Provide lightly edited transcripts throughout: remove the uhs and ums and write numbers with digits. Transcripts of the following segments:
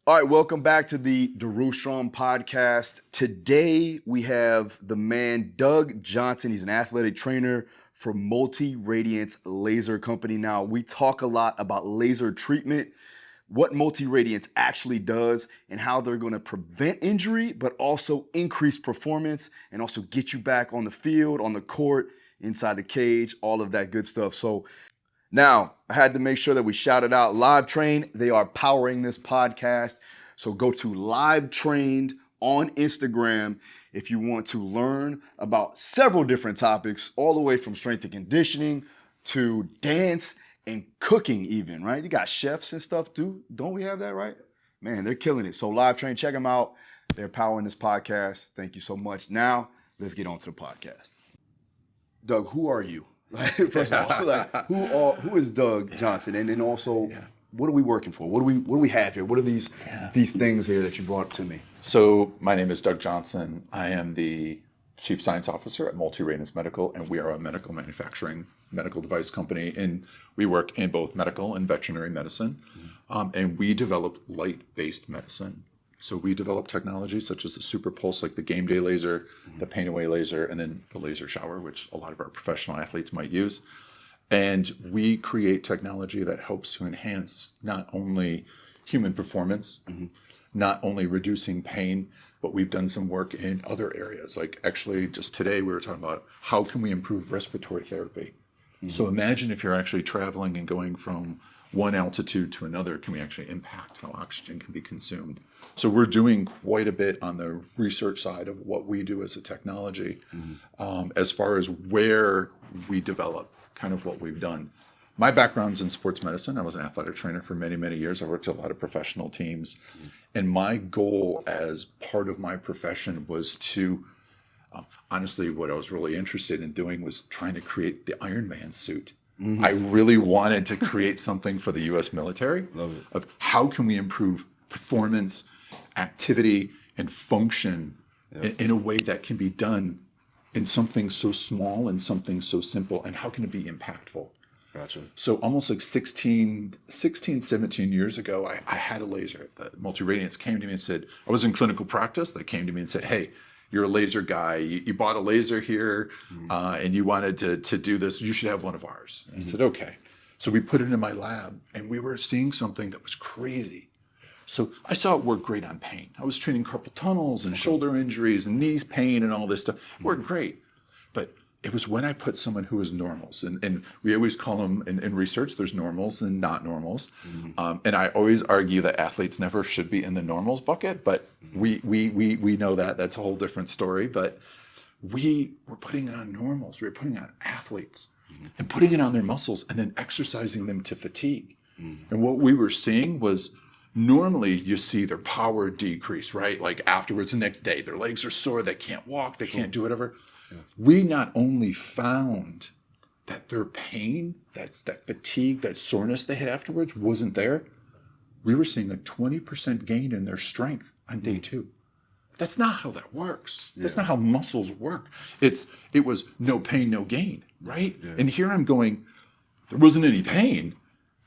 All right, welcome back to the Daru Strong podcast. Today we have the man Doug Johnson. He's an athletic trainer for Multi-Radiance Laser Company. Now, we talk a lot about laser treatment, what Multi-Radiance actually does, and how they're going to prevent injury, but also increase performance and also get you back on the field, on the court, inside the cage, all of that good stuff. So now, I had to make sure that we shouted out Live Train. They are powering this podcast. So go to Live Trained on Instagram if you want to learn about several different topics, all the way from strength and conditioning to dance and cooking even, right? You got chefs and stuff too. Don't we have that, right? Man, they're killing it. So Live Train, check them out. They're powering this podcast. Thank you so much. Now, let's get on to the podcast. Doug, who are you? First of all, who is Doug Johnson, and then also, what are we working for? What do we have here? What are these things here that you brought to me? So my name is Doug Johnson. I am the Chief Science Officer at Multi-Radiance Medical, and we are a medical manufacturing medical device company, and we work in both medical and veterinary medicine, and we develop light-based medicine. So we develop technologies such as the super pulse, like the game day laser, the pain away laser, and then the laser shower, which a lot of our professional athletes might use. And we create technology that helps to enhance not only human performance, not only reducing pain, but we've done some work in other areas. Like actually just today we were talking about how can we improve respiratory therapy. So imagine if you're actually traveling and going from one altitude to another, can we actually impact how oxygen can be consumed? So we're doing quite a bit on the research side of what we do as a technology, as far as where we develop, kind of what we've done. My background's in sports medicine. I was an athletic trainer for many, many years. I worked at a lot of professional teams. And my goal as part of my profession was to, honestly, what I was really interested in doing was trying to create the Iron Man suit. I really wanted to create something for the U.S. military of how can we improve performance, activity, and function in a way that can be done in something so small and something so simple, and how can it be impactful? Gotcha. So almost like 16, 17 years ago, I had a laser. Multi-Radiance came to me and said, I was in clinical practice. They came to me and said, hey, you're a laser guy. You bought a laser here and you wanted to do this. You should have one of ours. I said, okay. So we put it in my lab and we were seeing something that was crazy. So I saw it work great on pain. I was treating carpal tunnels and shoulder injuries and knees pain and all this stuff. It worked great. But it was when I put someone who was normals, and we always call them in research, there's normals and not normals. And I always argue that athletes never should be in the normals bucket, but we know that. That's a whole different story. But we were putting it on normals. We were putting it on athletes and putting it on their muscles and then exercising them to fatigue. And what we were seeing was normally you see their power decrease, right? Like afterwards, the next day, their legs are sore, they can't walk, they can't do whatever. We not only found that their pain, that fatigue, that soreness they had afterwards wasn't there, we were seeing a 20% gain in their strength on day 2. That's not how that works. That's not how muscles work. It was no pain, no gain, right? And here I'm going, there wasn't any pain,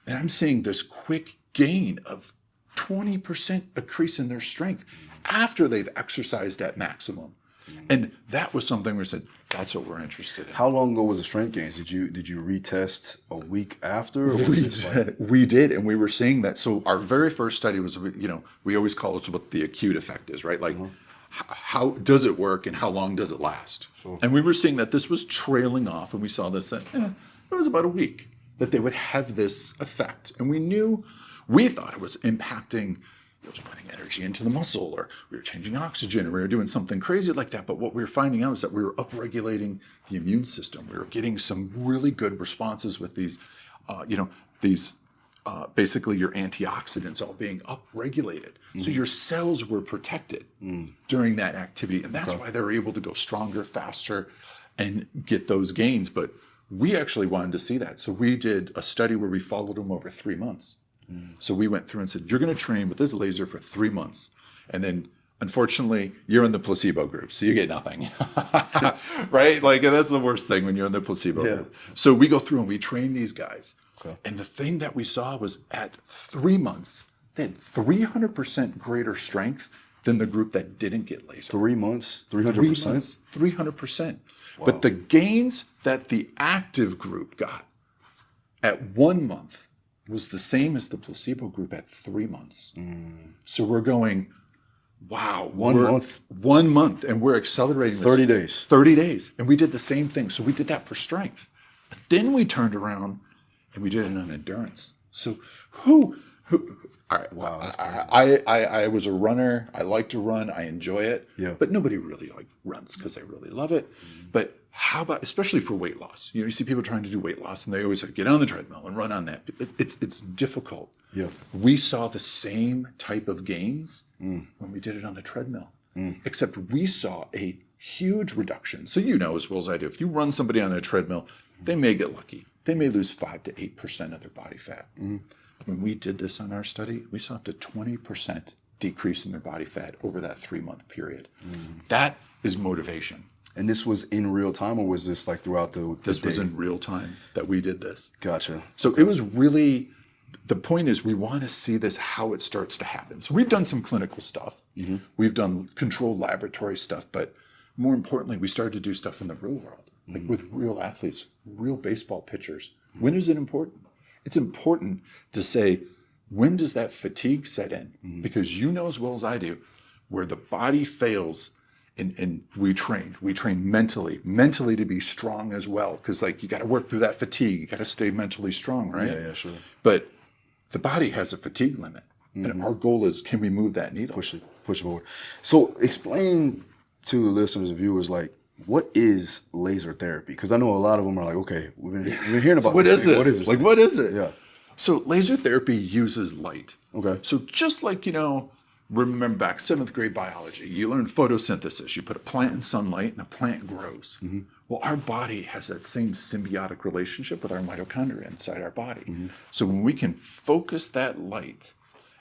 and I'm seeing this quick gain of 20% increase in their strength after they've exercised at maximum. And that was something we said, that's what we're interested in. How long ago was the strength gains? Did you retest a week after? Or was we did, and we were seeing that. So our very first study was, we always call it what the acute effect is, right? Like, how does it work and how long does it last? Sure. And we were seeing that this was trailing off, and we saw this at, it was about a week that they would have this effect. And we thought it was impacting, it was putting energy into the muscle, or we were changing oxygen, or we were doing something crazy like that. But what we were finding out is that we were upregulating the immune system. We were getting some really good responses with these, basically your antioxidants all being upregulated. So your cells were protected during that activity. And that's why they were able to go stronger, faster, and get those gains. But we actually wanted to see that. So we did a study where we followed them over 3 months. So we went through and said, you're going to train with this laser for 3 months. And then, unfortunately, you're in the placebo group, so you get nothing. Right? Like, that's the worst thing when you're in the placebo group. So we go through and we train these guys. And the thing that we saw was at 3 months, They had 300% greater strength than the group that didn't get laser. 3 months, 300%? 300%. Wow. But the gains that the active group got at 1 month was the same as the placebo group at 3 months. So we're going, wow. 1 month? 1 month, and we're accelerating this. 30 days. 30 days. And we did the same thing. So we did that for strength. But then we turned around and we did it on endurance. So who all right, wow, I was a runner. I like to run. I enjoy it. Yeah. But nobody really runs because they really love it. But how about, especially for weight loss? You see people trying to do weight loss, and they always say, get on the treadmill and run on that. It's difficult. Yeah. We saw the same type of gains when we did it on the treadmill, except we saw a huge reduction. So as well as I do, if you run somebody on a treadmill, they may get lucky. They may lose 5 to 8% of their body fat. When we did this on our study, we saw up to 20% decrease in their body fat over that 3-month period. That is motivation. And this was in real time, or was this like throughout the This day? was in real time that we did this. Gotcha. So it was really, the point is we want to see this, how it starts to happen. So we've done some clinical stuff. We've done controlled laboratory stuff, but more importantly, we started to do stuff in the real world, like with real athletes, real baseball pitchers. When is it important? It's important to say, when does that fatigue set in? Because you know as well as I do, where the body fails, and we train mentally to be strong as well. Because you got to work through that fatigue. You got to stay mentally strong, right? Yeah, sure. But the body has a fatigue limit. And our goal is, can we move that needle? Push it forward. So explain to the listeners and viewers, what is laser therapy? Because I know a lot of them are like, okay, we've been hearing about What is this? What is this? What is it? Yeah. So laser therapy uses light. Okay. So just like, remember back 7th grade biology, you learn photosynthesis. You put a plant in sunlight and a plant grows. Well, our body has that same symbiotic relationship with our mitochondria inside our body. So when we can focus that light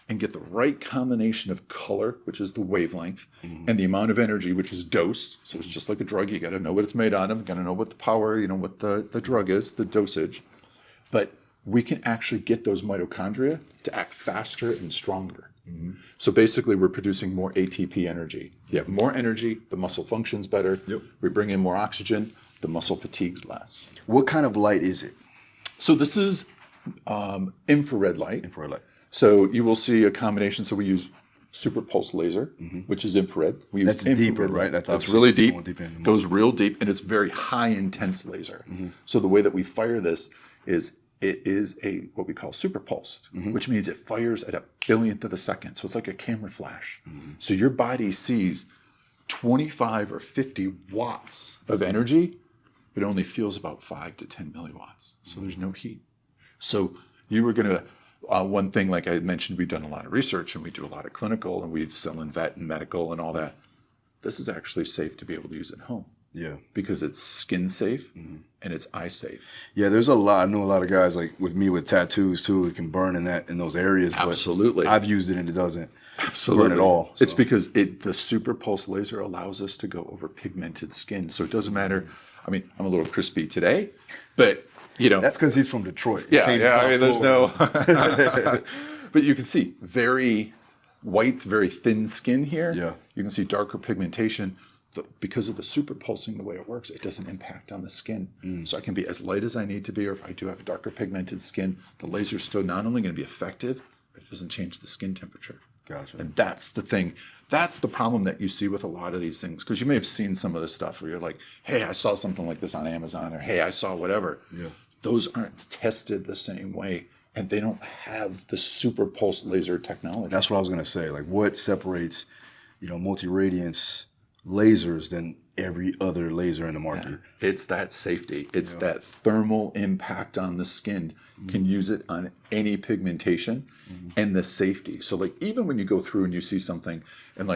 and get the right combination of color, which is the wavelength, and the amount of energy, which is dose. So it's just like a drug. You got to know what it's made out of. You got to know what the power, what the drug is, the dosage. But we can actually get those mitochondria to act faster and stronger. So basically, we're producing more ATP energy. You have more energy, the muscle functions better. We bring in more oxygen, the muscle fatigues less. What kind of light is it? So this is infrared light. Infrared light. So you will see a combination. So we use super pulse laser, which is infrared. We use That's deeper, right? That's really deep. Deep Goes real deep, and it's very high intense laser. So the way that we fire this is it is what we call super pulse, which means it fires at 1/1000th of a second. So it's like a camera flash. So your body sees 25 or 50 watts of energy, but only feels about 5 to 10 milliwatts. So there's no heat. So you were going to, one thing, like I mentioned, we've done a lot of research and we do a lot of clinical and we sell in vet and medical and all that. This is actually safe to be able to use at home. Yeah. Because it's skin safe and it's eye safe. Yeah, there's a lot. I know a lot of guys with tattoos too, it can burn in those areas. Absolutely. But I've used it and it doesn't burn at all. So. It's because the super pulse laser allows us to go over pigmented skin. So it doesn't matter. I mean, I'm a little crispy today, but that's because he's from Detroit. Yeah. I mean, there's no. But you can see very white, very thin skin here. Yeah. You can see darker pigmentation. Because of the super pulsing, the way it works, it doesn't impact on the skin. So I can be as light as I need to be, or if I do have darker pigmented skin, the laser is still not only going to be effective, but it doesn't change the skin temperature. Gotcha. And that's the thing. That's the problem that you see with a lot of these things. Because you may have seen some of this stuff where you're like, hey, I saw something like this on Amazon, or hey, I saw whatever. Yeah. Those aren't tested the same way, and they don't have the super pulse laser technology. That's what I was going to say. Like, what separates, multi-radiance lasers than every other laser in the market? Yeah. It's that safety. It's that thermal impact on the skin. Can use it on any pigmentation and the safety. So even when you go through and you see something and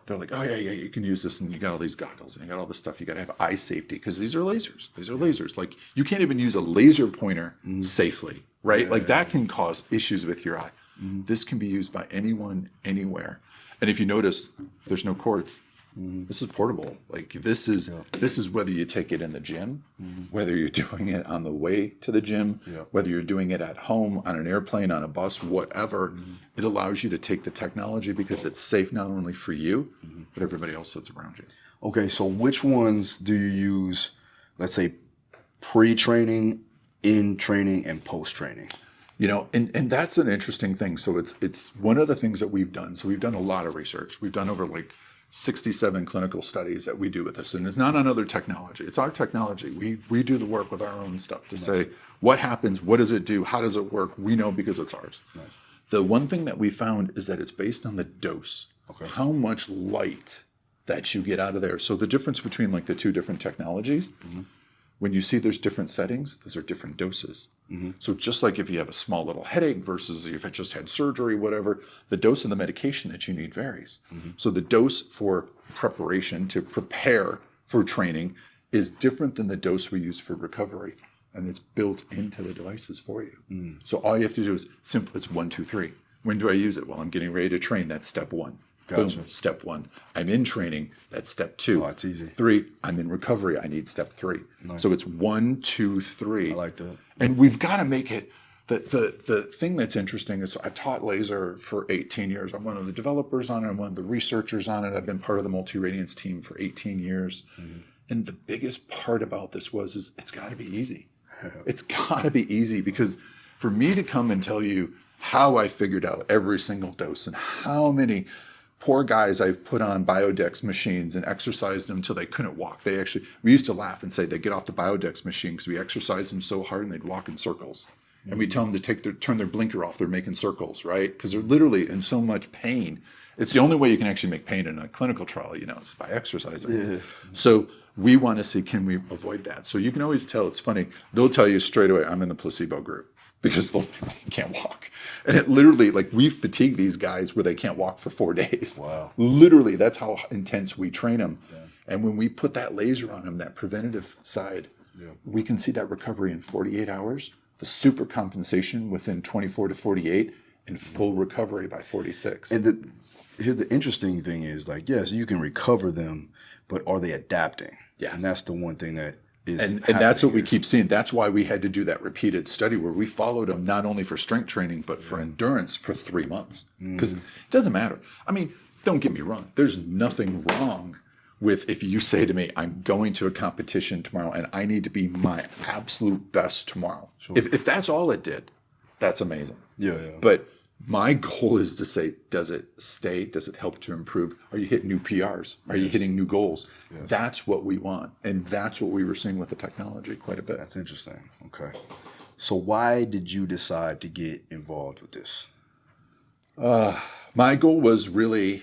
they're like, oh yeah, you can use this, and you got all these goggles and you got all this stuff. You got to have eye safety because these are lasers. Like you can't even use a laser pointer safely, right? That can cause issues with your eye. This can be used by anyone, anywhere. And if you notice, there's no cords. This is portable. Like this is whether you take it in the gym, whether you're doing it on the way to the gym, whether you're doing it at home, on an airplane, on a bus, whatever. It allows you to take the technology because it's safe not only for you, but everybody else that's around you. Okay, so which ones do you use, let's say, pre-training, in training, and post-training? You know, and that's an interesting thing. So it's one of the things that we've done. So we've done a lot of research. We've done over like 67 clinical studies that we do with this. And it's not on other technology. It's our technology. We do the work with our own stuff to say, what happens? What does it do? How does it work? We know because it's ours. Nice. The one thing that we found is that it's based on the dose. Okay. How much light that you get out of there. So the difference between like the two different technologies, when you see there's different settings, those are different doses. So just like if you have a small little headache versus if it just had surgery, whatever, the dose of the medication that you need varies. So the dose for preparation to prepare for training is different than the dose we use for recovery. And it's built into the devices for you. So all you have to do is simple. It's 1, 2, 3. When do I use it? Well, I'm getting ready to train. That's step 1. Gotcha. Boom, step 1. I'm in training. That's step 2. Oh, that's easy. 3. I'm in recovery. I need step 3. Nice. So it's 1, 2, 3. I like that. And we've got to make it. The thing that's interesting is I've taught laser for 18 years. I'm one of the developers on it. I'm one of the researchers on it. I've been part of the multi-radiance team for 18 years. And the biggest part about this is it's got to be easy. It's got to be easy because for me to come and tell you how I figured out every single dose and how many poor guys I've put on Biodex machines and exercised them until they couldn't walk. We used to laugh and say they get off the Biodex machine because we exercised them so hard and they'd walk in circles. And we tell them to turn their blinker off. They're making circles, right? Because they're literally in so much pain. It's the only way you can actually make pain in a clinical trial, is by exercising. So we want to see, can we avoid that? So you can always tell, it's funny, they'll tell you straight away, I'm in the placebo group because they can't walk. And it literally, like we fatigue these guys where they can't walk for 4 days. Wow. Literally, that's how intense we train them. Yeah. And when we put that laser on them, that preventative side, we can see that recovery in 48 hours, the super compensation within 24 to 48, and full recovery by 46. And the interesting thing is, like, yes, you can recover them, but are they adapting? Yes. And that's the one thing that is and that's what we keep seeing. That's why we had to do that repeated study where we followed them not only for strength training, but for endurance for 3 months. Because it doesn't matter. I mean, don't get me wrong. There's nothing wrong with if you say to me, I'm going to a competition tomorrow and I need to be my absolute best tomorrow. Sure. If that's all it did, that's amazing. Yeah. But my goal is to say, does it stay? Does it help to improve? Are you hitting new PRs? Are you hitting new goals? Yes. That's what we want. And that's what we were seeing with the technology quite a bit. That's interesting. Okay. So why did you decide to get involved with this? My goal was really,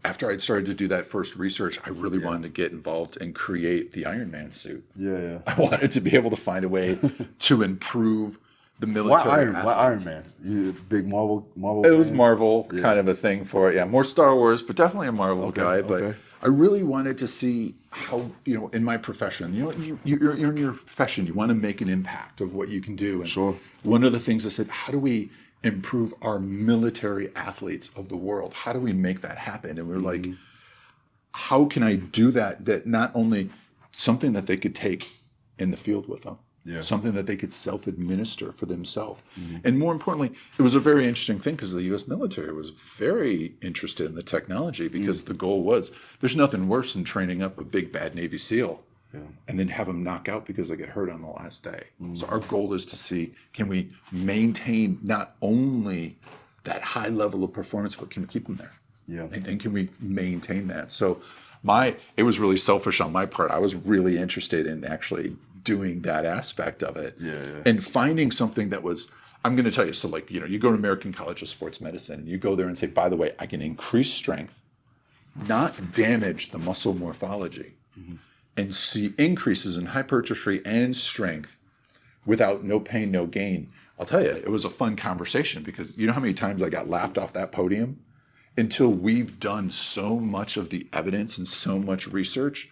after I'd started to do that first research, I really wanted to get involved and create the Iron Man suit. Yeah. I wanted to be able to find a way to improve the military. Why Iron Man? You a big Marvel It was fan? Marvel kind of a thing for it. Yeah, more Star Wars, but definitely a Marvel guy. But I really wanted to see how, in my profession, you're in your profession, you want to make an impact of what you can do. And Sure. One of the things I said, how do we improve our military athletes of the world? How do we make that happen? And we're like, how can I do that? That not only something that they could take in the field with them, something that they could self-administer for themselves. And more importantly, it was a very interesting thing because the U.S. military was very interested in the technology because the goal was, there's nothing worse than training up a big bad Navy SEAL and then have them knock out because they get hurt on the last day. So our goal is to see, can we maintain not only that high level of performance, but can we keep them there? Yeah. And can we maintain that? So it was really selfish on my part. I was really interested in actually doing that aspect of it and finding something that was, I'm going to tell you, so like, you go to American College of Sports Medicine and you go there and say, by the way, I can increase strength, not damage the muscle morphology, and see increases in hypertrophy and strength without no pain, no gain. I'll tell you, it was a fun conversation because you know how many times I got laughed off that podium until we've done so much of the evidence and so much research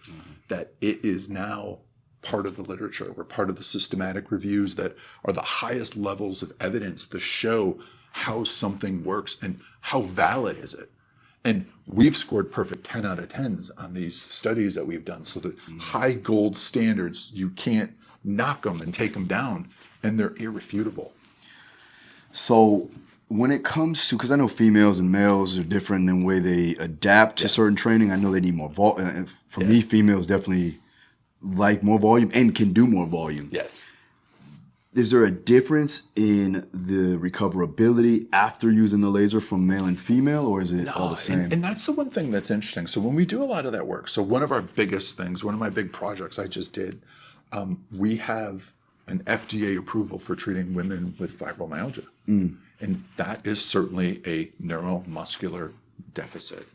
that it is now part of the literature. We're part of the systematic reviews that are the highest levels of evidence to show how something works and how valid is it. And we've scored perfect 10 out of 10s on these studies that we've done. So the high gold standards, you can't knock them and take them down, and they're irrefutable. So when it comes to, because I know females and males are different in the way they adapt to certain training. I know they need more volume. For me, females definitely like more volume and can do more volume. Yes. Is there a difference in the recoverability after using the laser from male and female, or is it all the same? And that's the one thing that's interesting. So when we do a lot of that work, so one of our biggest things, one of my big projects I just did, we have an FDA approval for treating women with fibromyalgia. And that is certainly a neuromuscular deficit.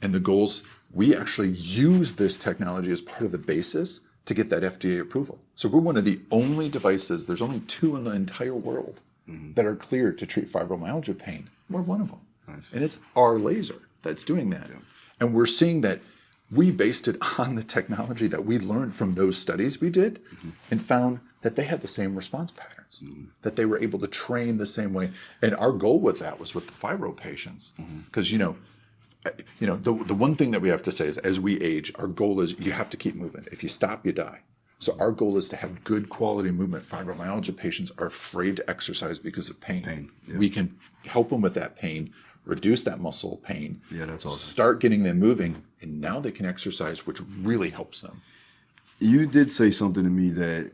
And the goals, we actually use this technology as part of the basis to get that FDA approval. So we're one of the only devices, there's only 2 in the entire world that are cleared to treat fibromyalgia pain. We're one of them. Nice. And it's our laser that's doing that. And we're seeing that we based it on the technology that we learned from those studies we did and found that they had the same response patterns, that they were able to train the same way. And our goal with that was with the fibro patients. Because, the one thing that we have to say is as we age, our goal is you have to keep moving. If you stop, you die. So our goal is to have good quality movement. Fibromyalgia patients are afraid to exercise because of pain. We can help them with that pain, reduce that muscle pain, That's awesome. start getting them moving, and now they can exercise, which really helps them. You did say something to me that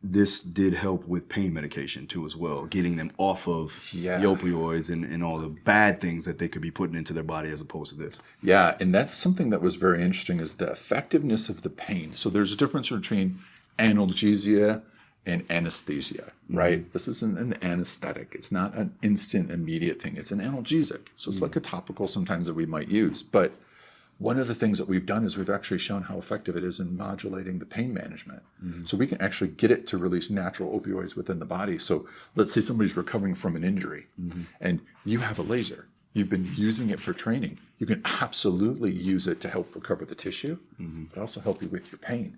this did help with pain medication too as well, getting them off of the opioids and all the bad things that they could be putting into their body as opposed to this. Yeah, and that's something that was very interesting is the effectiveness of the pain. So there's a difference between analgesia and anesthesia, right? This isn't an anesthetic. It's not an instant, immediate thing. It's an analgesic. So it's like a topical sometimes that we might use. But one of the things that we've done is we've actually shown how effective it is in modulating the pain management. So we can actually get it to release natural opioids within the body. So let's say somebody's recovering from an injury and you have a laser. You've been using it for training. You can absolutely use it to help recover the tissue, but also help you with your pain.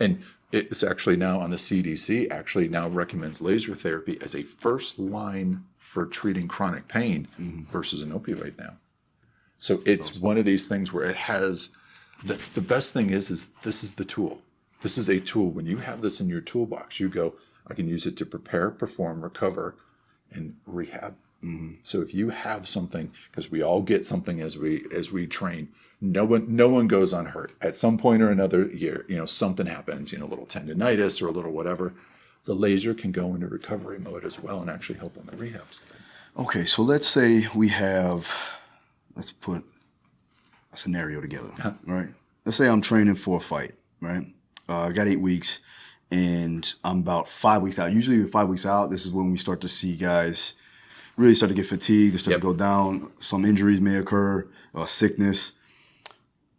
And it's actually now on the CDC, actually now recommends laser therapy as a first line for treating chronic pain versus an opioid now. So it's one of these things where it has, the best thing is this is the tool. This is a tool. When you have this in your toolbox, you go, I can use it to prepare, perform, recover, and rehab. So if you have something, because we all get something as we train, no one goes unhurt. At some point or another, something happens, a little tendonitis or a little whatever. The laser can go into recovery mode as well and actually help on the rehab side. Okay, so let's say we have, let's put a scenario together, right? Let's say I'm training for a fight, right? I got 8 weeks and I'm about 5 weeks out. Usually 5 weeks out, this is when we start to see guys really start to get fatigued, they start to go down. Some injuries may occur, sickness.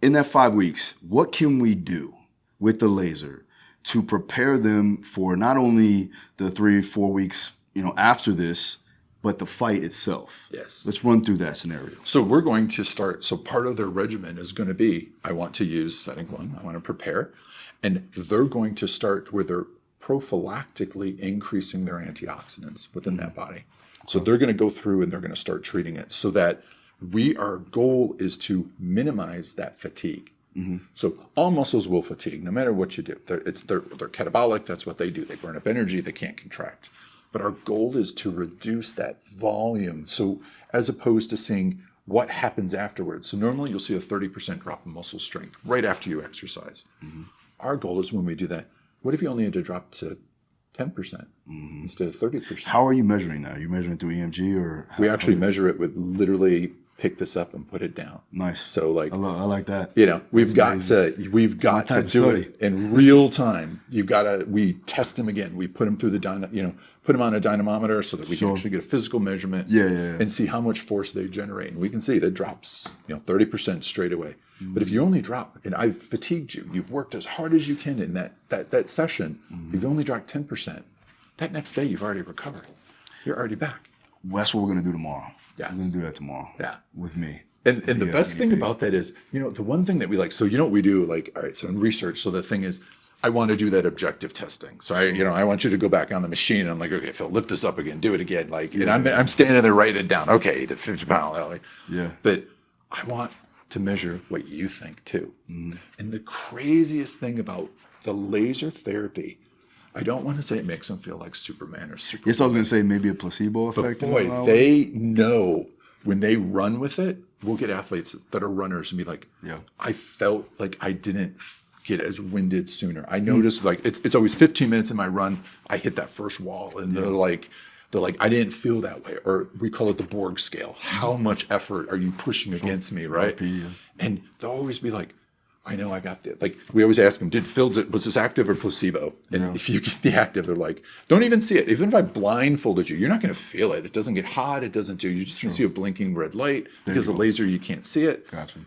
In that 5 weeks, what can we do with the laser to prepare them for not only the 3-4 weeks, after this, but the fight itself? Yes. Let's run through that scenario. So we're going to start, so part of their regimen is going to be, I want to use setting one, I want to prepare, and they're going to start where they're prophylactically increasing their antioxidants within that body. So they're going to go through and they're going to start treating it so that our goal is to minimize that fatigue. So all muscles will fatigue no matter what you do. They're catabolic, that's what they do. They burn up energy, they can't contract. But our goal is to reduce that volume. So as opposed to seeing what happens afterwards. So normally you'll see a 30% drop in muscle strength right after you exercise. Our goal is when we do that, what if you only had to drop to 10% instead of 30%? How are you measuring that? Are you measuring through EMG or? We actually measure it with literally pick this up and put it down. Nice. So like I like that. We've got to do it in real time. We test them again. We put them through put them on a dynamometer so that we can actually get a physical measurement and see how much force they generate. And we can see that drops 30% straight away. But if you only drop, and I've fatigued you, you've worked as hard as you can in that session, you've only dropped 10%. That next day you've already recovered. You're already back. Well, that's what we're going to do tomorrow. Yes. We're going to do that tomorrow. Yeah. With me. And the best thing about that is, the one thing that we like, so what we do, all right, so in research, so the thing is, I want to do that objective testing. So I want you to go back on the machine and I'm like, okay, Phil, lift this up again, do it again. And I'm standing there, write it down. Okay, you did 50 pounds. Yeah. But I want to measure what you think too. And the craziest thing about the laser therapy, I don't want to say it makes them feel like Superman or Superman. Yes, I was going to say maybe a placebo effect. But boy, they know when they run with it. We'll get athletes that are runners and be like, I felt like I didn't get as winded sooner. I noticed like it's always 15 minutes in my run. I hit that first wall and they're like, I didn't feel that way. Or we call it the Borg scale. How much effort are you pushing against me, right? And they'll always be like, I know I got that. Like we always ask them, was this active or placebo? And if you get the active, they're like, don't even see it. Even if I blindfolded you, you're not going to feel it. It doesn't get hot. It doesn't do. You just can see a blinking red light because the laser, you can't see it. Gotcha.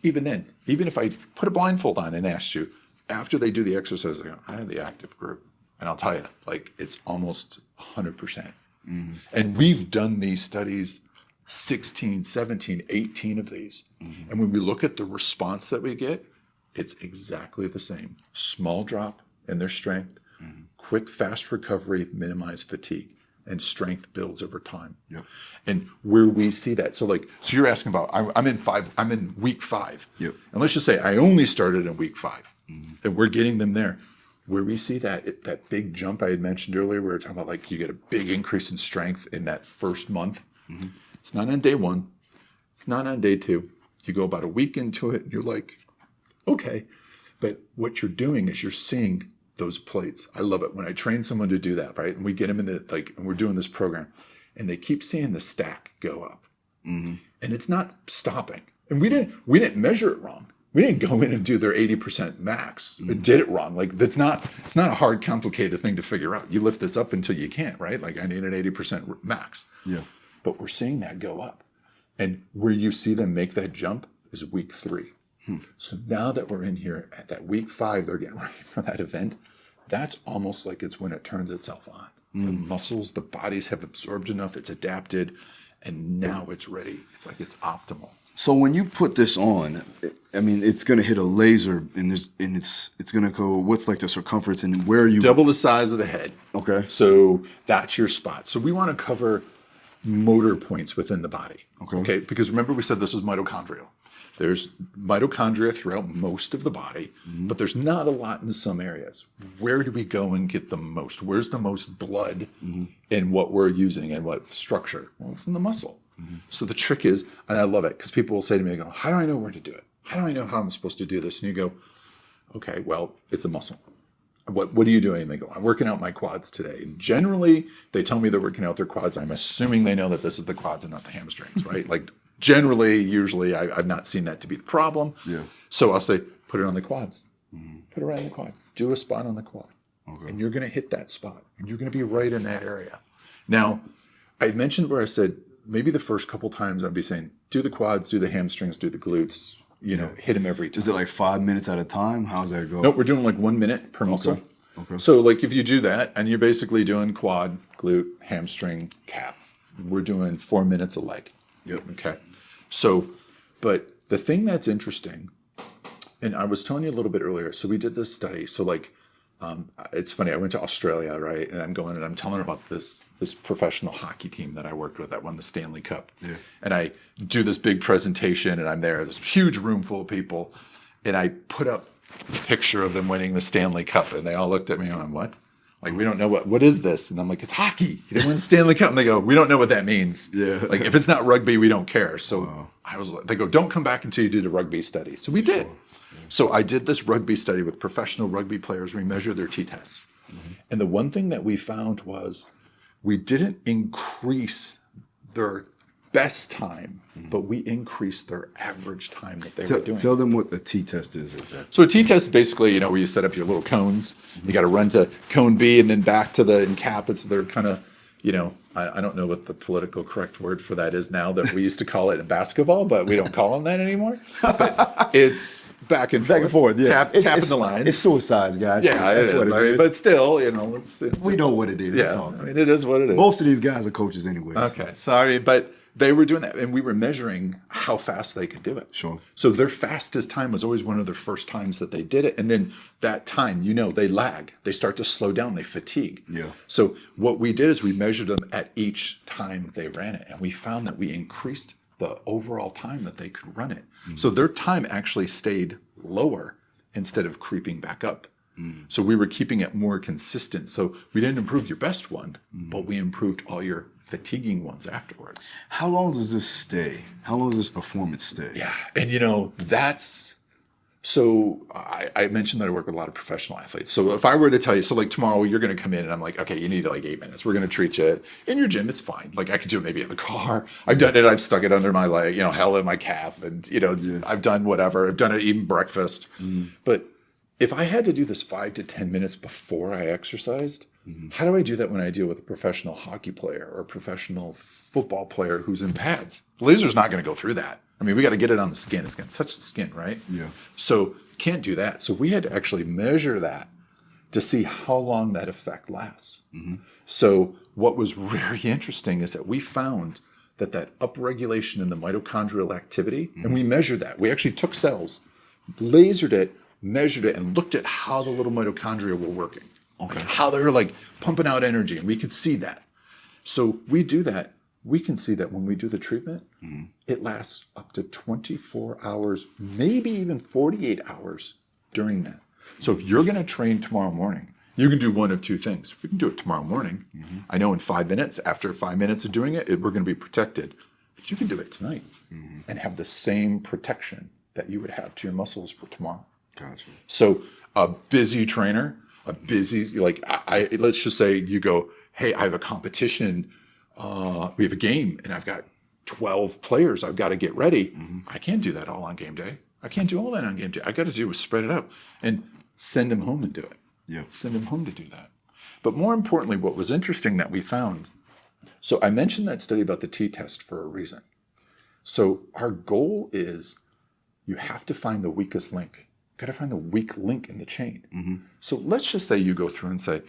Even then, even if I put a blindfold on and asked you, after they do the exercise, they go, I had the active group. And I'll tell you, like it's almost 100%. And we've done these studies, 16, 17, 18 of these. And when we look at the response that we get, it's exactly the same. Small drop in their strength, quick, fast recovery, minimize fatigue, and strength builds over time. And where we see that, so you're asking about, I'm in week 5. And let's just say I only started in week 5, and we're getting them there. Where we see that big jump I had mentioned earlier, where we're talking about like you get a big increase in strength in that first month. It's not on day 1. It's not on day 2. You go about a week into it and you're like, okay. But what you're doing is you're seeing those plates. I love it when I train someone to do that, right? And we get them in and we're doing this program and they keep seeing the stack go up. And it's not stopping. And we didn't measure it wrong. We didn't go in and do their 80% max. It did it wrong. Like it's not a hard, complicated thing to figure out. You lift this up until you can't, right? Like I need an 80% max. But we're seeing that go up. And where you see them make that jump is week 3. So now that we're in here at that week 5, they're getting ready for that event. That's almost like it's when it turns itself on. The muscles, the bodies have absorbed enough, it's adapted, and now it's ready. It's like it's optimal. So when you put this on, I mean, it's going to hit a laser, and it's going to go. What's like the circumference, and where are you? Double the size of the head. Okay. So that's your spot. So we want to cover motor points within the body. Okay. Because remember, we said this is mitochondrial. There's mitochondria throughout most of the body, but there's not a lot in some areas. Where do we go and get the most? Where's the most blood in what we're using and what structure? Well, it's in the muscle. So the trick is, and I love it, because people will say to me, they go, how do I know where to do it? How do I know how I'm supposed to do this? And you go, okay, well, it's a muscle. What are you doing? And they go, I'm working out my quads today. And generally, they tell me they're working out their quads. I'm assuming they know that this is the quads and not the hamstrings, right? Like generally, usually, I've not seen that to be the problem. So I'll say, put it on the quads. Put it right on the quad. Do a spot on the quad. And you're going to hit that spot. And you're going to be right in that area. Now, I mentioned where I said, maybe the first couple times I'd be saying, do the quads, do the hamstrings, do the glutes, hit them every time. Is it like 5 minutes at a time? How's that go? Nope, we're doing like 1 minute per muscle. So like if you do that and you're basically doing quad, glute, hamstring, calf, we're doing 4 minutes a leg. Okay. So, but the thing that's interesting, and I was telling you a little bit earlier, so we did this study. So like, it's funny, I went to Australia, right? And I'm going and I'm telling her about this professional hockey team that I worked with that won the Stanley Cup. And I do this big presentation and I'm there, this huge room full of people. And I put up a picture of them winning the Stanley Cup. And they all looked at me and I'm what? Like, we don't know what is this? And I'm like, it's hockey. They won the Stanley Cup. And they go, we don't know what that means. Like, if it's not rugby, we don't care. So I was like, they go, don't come back until you do the rugby study. So we did. So I did this rugby study with professional rugby players. We measured their T-tests. And the one thing that we found was we didn't increase their best time, but we increased their average time that they were doing. Tell them what the T-test is exactly. So a T-test is basically, where you set up your little cones. You got to run to cone B and then back to and tap it. So they're kind of, I don't know what the political correct word for that is now, that we used to call it in basketball, but we don't call them that anymore. But it's back and forth. Tapping the lines. It's suicides, guys. Yeah, it is. But still, we know what it is. Yeah, I mean, it is what it is. Most of these guys are coaches anyway. Okay, sorry, but they were doing that, and we were measuring how fast they could do it. Sure. So their fastest time was always one of their first times that they did it, and then that time, they lag. They start to slow down. They fatigue. So what we did is we measured them at each time they ran it, and we found that we increased the overall time that they could run it. So their time actually stayed lower instead of creeping back up. So we were keeping it more consistent. So we didn't improve your best one, but we improved all your fatiguing ones afterwards. How long does this stay? How long does this performance stay? Yeah. And, you know, that's, so I mentioned that I work with a lot of professional athletes. So if I were to tell you, so like tomorrow you're going to come in and I'm like, okay, you need like 8 minutes. We're going to treat you in your gym. It's fine. Like I could do it maybe in the car. I've done it. I've stuck it under my leg, you know, held in my calf and, you know, I've done whatever. I've done it eating breakfast. But if I had to do this 5 to 10 minutes before I exercised, how do I do that when I deal with a professional hockey player or a professional football player who's in pads? The laser's not going to go through that. I mean, we got to get it on the skin. It's going to touch the skin, right? Yeah. So can't do that. So we had to actually measure that to see how long that effect lasts. So what was very interesting is that we found that upregulation in the mitochondrial activity, and we measured that. We actually took cells, lasered it, measured it, and looked at how the little mitochondria were working. Okay. How they were like pumping out energy, and we could see that. So we do that. We can see that when we do the treatment, it lasts up to 24 hours, maybe even 48 hours during that. So if you're going to train tomorrow morning, you can do one of two things. We can do it tomorrow morning. I know in 5 minutes, after 5 minutes of doing it, we're going to be protected. But you can do it tonight and have the same protection that you would have to your muscles for tomorrow. Gotcha. So a busy trainer, like let's just say you go, hey, I have a competition. We have a game and I've got 12 players. I've got to get ready. I can't do that all on game day. I can't do all that on game day. I got to do is spread it out and send them home and do it. Yeah. Send them home to do that. But more importantly, what was interesting that we found, so I mentioned that study about the t-test for a reason. So our goal is you have to find the weakest link. Got to find the weak link in the chain. So let's just say you go through and say,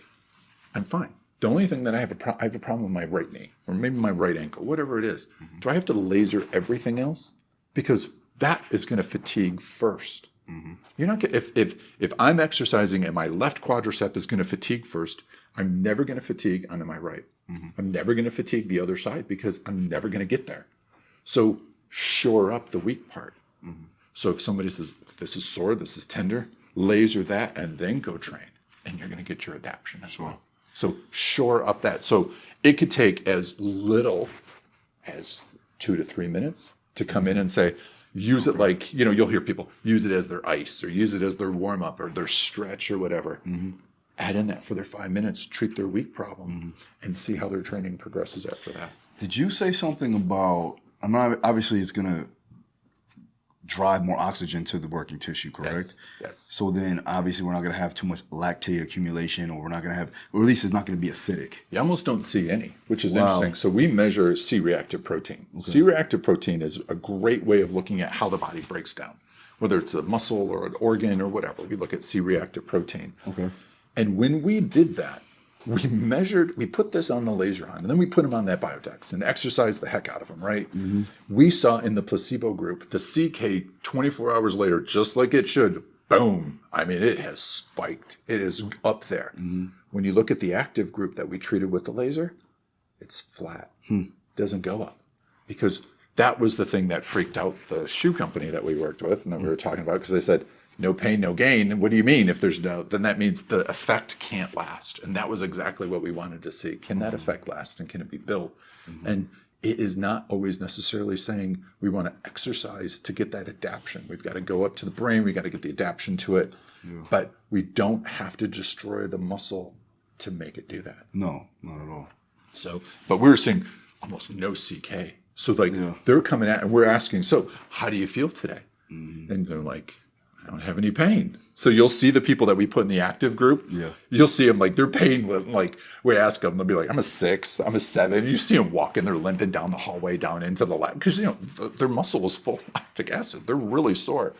I'm fine. The only thing that I have a problem with my right knee or maybe my right ankle, whatever it is. Do I have to laser everything else? Because that is going to fatigue first. You're not gonna, if I'm exercising and my left quadricep is going to fatigue first, I'm never going to fatigue onto my right. I'm never going to fatigue the other side because I'm never going to get there. So shore up the weak part. So if somebody says, this is sore, this is tender, laser that and then go train. And you're going to get your adaptation as well. So shore up that. So it could take as little as 2 to 3 minutes to come in and say, use it like, you know, you'll hear people use it as their ice or use it as their warm up or their stretch or whatever. Add in that for their 5 minutes, treat their weak problem and see how their training progresses after that. Did you say something about, I mean, obviously it's going to drive more oxygen to the working tissue, correct? Yes. So then obviously we're not going to have too much lactate accumulation, or we're not going to have, or at least it's not going to be acidic. You almost don't see any, which is interesting. So we measure C-reactive protein. C-reactive protein is a great way of looking at how the body breaks down, whether it's a muscle or an organ or whatever. We look at C-reactive protein. And when we did that, we put this on the laser arm, and then we put them on that Biodex and exercised the heck out of them, right? We saw in the placebo group, the CK 24 hours later, just like it should, boom. I mean, it has spiked. It is up there. When you look at the active group that we treated with the laser, it's flat. Doesn't go up. Because that was the thing that freaked out the shoe company that we worked with and that we were talking about, because they said, no pain, no gain. What do you mean if there's no, then that means the effect can't last. And that was exactly what we wanted to see. Can that effect last and can it be built? And it is not always necessarily saying we want to exercise to get that adaptation. We've got to go up to the brain. We got to get the adaptation to it. But we don't have to destroy the muscle to make it do that. No, not at all. So, but we were seeing almost no CK. So like they're coming at, and we're asking, so how do you feel today? And they're like, I don't have any pain. So you'll see the people that we put in the active group. You'll see them like their pain. Like we ask them, they'll be like, I'm a 6, I'm a 7. You see them walking, they're limping down the hallway down into the lab because you know their muscle is full of lactic acid. They're really sore.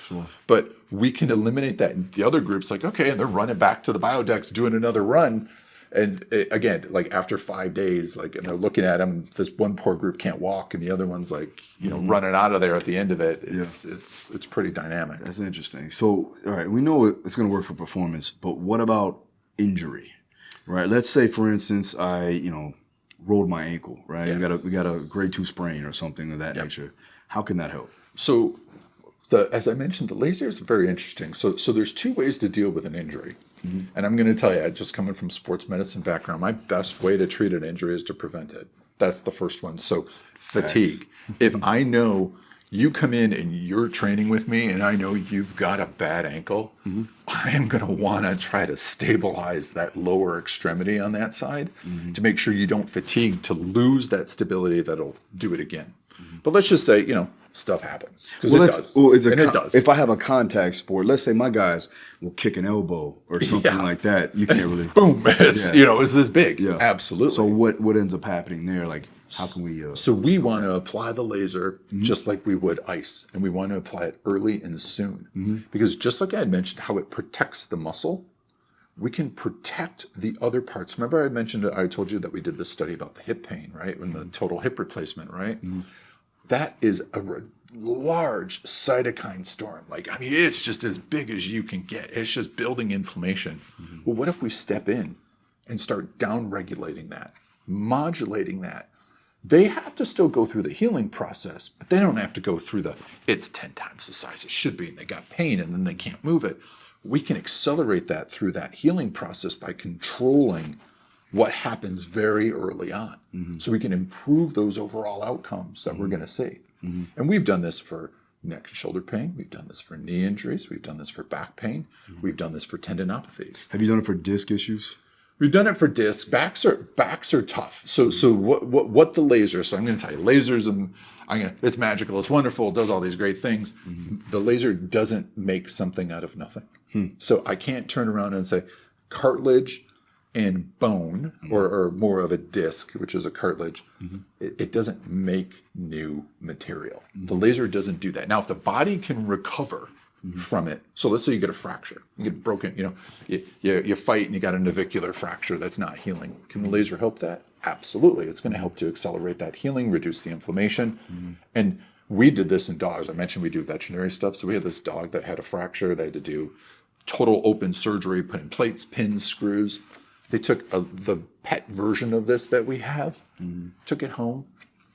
But we can eliminate that. And the other group's like, okay, and they're running back to the Biodex, doing another run. And again, like after 5 days, like, and they're looking at them, this one poor group can't walk and the other one's like, you know, running out of there at the end of it. It's pretty dynamic. That's interesting. So, all right, we know it's going to work for performance, but what about injury, right? Let's say, for instance, I, rolled my ankle, right? We got a grade 2 sprain or something of that nature. How can that help? So, as I mentioned, the laser is very interesting. So there's two ways to deal with an injury. And I'm going to tell you, just coming from sports medicine background, my best way to treat an injury is to prevent it. That's the first one. So fatigue. If I know you come in and you're training with me and I know you've got a bad ankle, I am going to want to try to stabilize that lower extremity on that side to make sure you don't fatigue to lose that stability that'll do it again. But let's just say, stuff happens. Because it does. Well, it does. If I have a contact sport, let's say my guys will kick an elbow or something like that, you can't really. Boom. It's, it's this big. Yeah. Absolutely. So what ends up happening there? Like, how can we? So we want to apply the laser just like we would ice, and we want to apply it early and soon. Because just like I had mentioned, how it protects the muscle, we can protect the other parts. Remember I told you that we did this study about the hip pain, right? When the total hip replacement, right? That is a large cytokine storm. It's just as big as you can get. It's just building inflammation. Well, what if we step in and start down-regulating that, modulating that? They have to still go through the healing process, but they don't have to go through it's 10 times the size it should be, and they got pain, and then they can't move it. We can accelerate that through that healing process by controlling what happens very early on. So we can improve those overall outcomes that we're going to see. And we've done this for neck and shoulder pain. We've done this for knee injuries. We've done this for back pain. We've done this for tendinopathies. Have you done it for disc issues? We've done it for disc. Backs are tough. So what the laser, so I'm going to tell you, lasers, it's magical, it's wonderful, it does all these great things. The laser doesn't make something out of nothing. So I can't turn around and say cartilage and bone, or more of a disc, which is a cartilage, it doesn't make new material. The laser doesn't do that. Now, if the body can recover from it, so let's say you get a fracture, you get broken, you fight and you got a navicular fracture that's not healing. Can the laser help that? Absolutely. It's going to help to accelerate that healing, reduce the inflammation. And we did this in dogs. I mentioned we do veterinary stuff. So we had this dog that had a fracture. They had to do total open surgery, put in plates, pins, screws. They took the pet version of this that we have, took it home,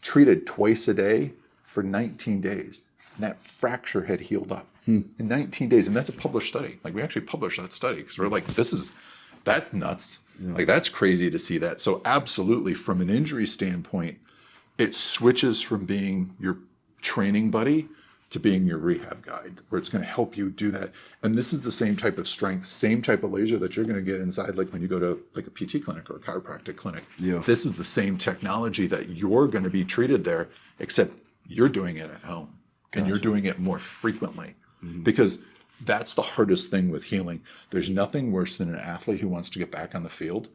treated twice a day for 19 days. And that fracture had healed up in 19 days. And that's a published study. We actually published that study because we're like, that's nuts. That's crazy to see that. So absolutely, from an injury standpoint, it switches from being your training buddy to being your rehab guide, where it's going to help you do that. And this is the same type of strength, same type of laser that you're going to get inside, like when you go to a PT clinic or a chiropractic clinic. This is the same technology that you're going to be treated there, except you're doing it at home. And you're doing it more frequently. Because that's the hardest thing with healing. There's nothing worse than an athlete who wants to get back on the field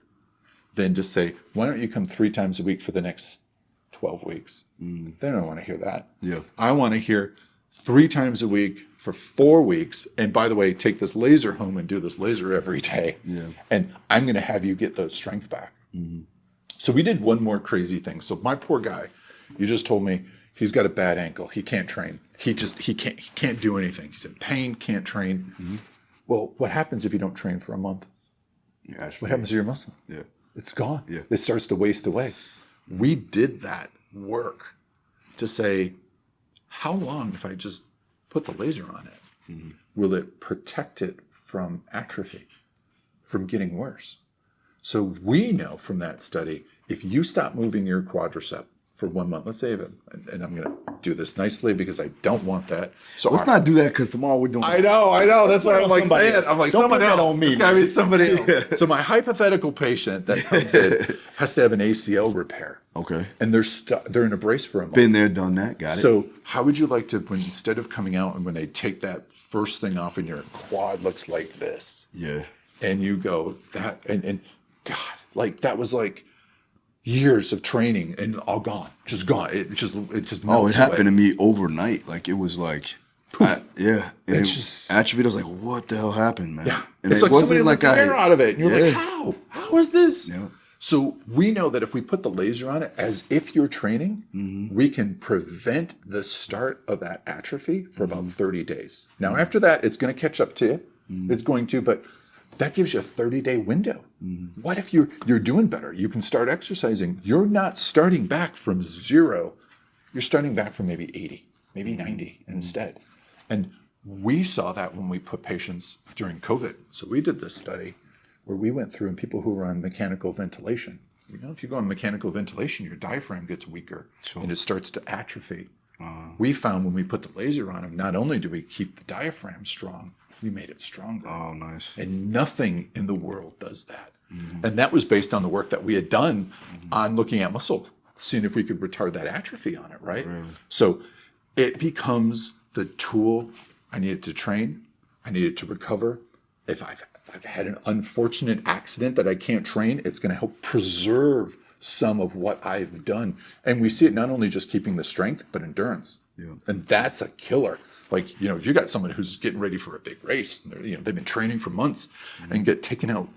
than to say, why don't you come 3 times a week for the next 12 weeks? They don't want to hear that. I want to hear 3 times a week for 4 weeks. And by the way, take this laser home and do this laser every day. And I'm going to have you get the strength back. So we did one more crazy thing. So my poor guy, you just told me he's got a bad ankle. He can't train. He can't do anything. He's in pain, can't train. Well, what happens if you don't train for a month? What happens to your muscle? It's gone. It starts to waste away. We did that work to say, how long if I just put the laser on it? Will it protect it from atrophy, from getting worse? So we know from that study, if you stop moving your quadricep for 1 month, let's say, and I'm going to do this nicely because I don't want that. So let's not do that because tomorrow we're doing. I know. That's what I'm like saying. I'm like, someone else. On me. It's got to be somebody else. So my hypothetical patient that comes in has to have an ACL repair. Okay. And they're in a brace for a month. Been there, done that. Got it. So how would you like to, instead of coming out and when they take that first thing off and your quad looks like this? And you go that and God, that was like years of training and all gone, just gone. It just it happened to me overnight. It was like, it's just atrophy. I was like, what the hell happened, man? And it's it wasn't like the air out of it. And you're like, how is this? So we know that if we put the laser on it, as if you're training, we can prevent the start of that atrophy for about 30 days. Now, after that, it's going to catch up to you. It's going to, but that gives you a 30-day window. What if you're doing better? You can start exercising. You're not starting back from 0. You're starting back from maybe 80. maybe 90 instead. And we saw that when we put patients during COVID. So we did this study where we went through and people who were on mechanical ventilation. You know, if you go on mechanical ventilation, your diaphragm gets weaker and it starts to atrophy. We found when we put the laser on them, not only do we keep the diaphragm strong, we made it stronger. Oh, nice. And nothing in the world does that. And that was based on the work that we had done on looking at muscle, seeing if we could retard that atrophy on it, right? Really? So it becomes the tool I needed to train, I needed to recover. If I've had an unfortunate accident that I can't train, it's going to help preserve some of what I've done. And we see it not only just keeping the strength, but endurance. Yeah. And that's a killer. Like, you know, if you got someone who's getting ready for a big race, and you know, they've been training for months and get taken out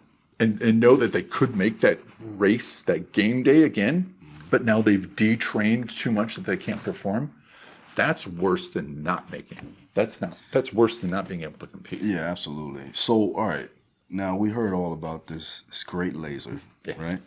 and know that they could make that race, that game day again, but now they've detrained too much that they can't perform. That's worse than not making it. That's worse than not being able to compete. Yeah, absolutely. So, all right, now we heard all about this great laser, right?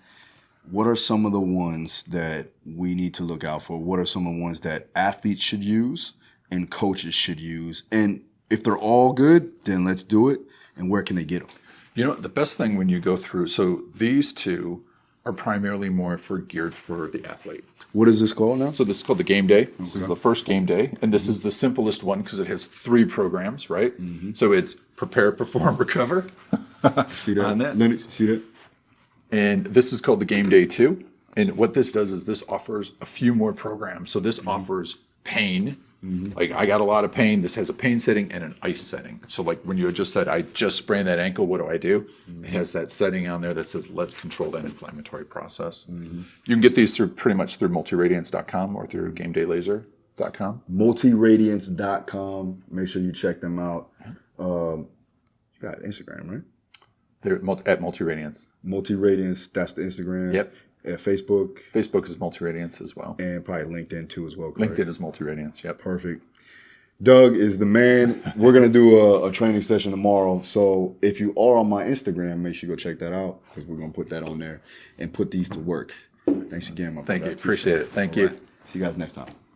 What are some of the ones that we need to look out for? What are some of the ones that athletes should use and coaches should use? And if they're all good, then let's do it. And where can they get them? You know, the best thing when you go through, so these two are primarily more geared for the athlete. What is this called now? So this is called the game day. This is the first game day. And this is the simplest one because it has 3 programs, right? So it's prepare, perform, recover. See that? On that. See that? And this is called the game day 2. And what this does is this offers a few more programs. So this offers pain. Like I got a lot of pain. This has a pain setting and an ice setting. So like when you just said, I just sprained that ankle, what do I do? It has that setting on there that says, let's control that inflammatory process. You can get these through pretty much through multiradiance.com or through gamedaylaser.com. Multiradiance.com. Make sure you check them out. You got Instagram, right? They're at Multiradiance. Multiradiance, that's the Instagram. Yep. Facebook. Facebook is Multiradiance as well. And probably LinkedIn too as well. Correct? LinkedIn is Multiradiance, yep. Perfect. Doug is the man. We're going to do a training session tomorrow. So if you are on my Instagram, make sure you go check that out because we're going to put that on there and put these to work. Thanks again, my brother. Thank you. Appreciate it. Thank you. See you guys next time.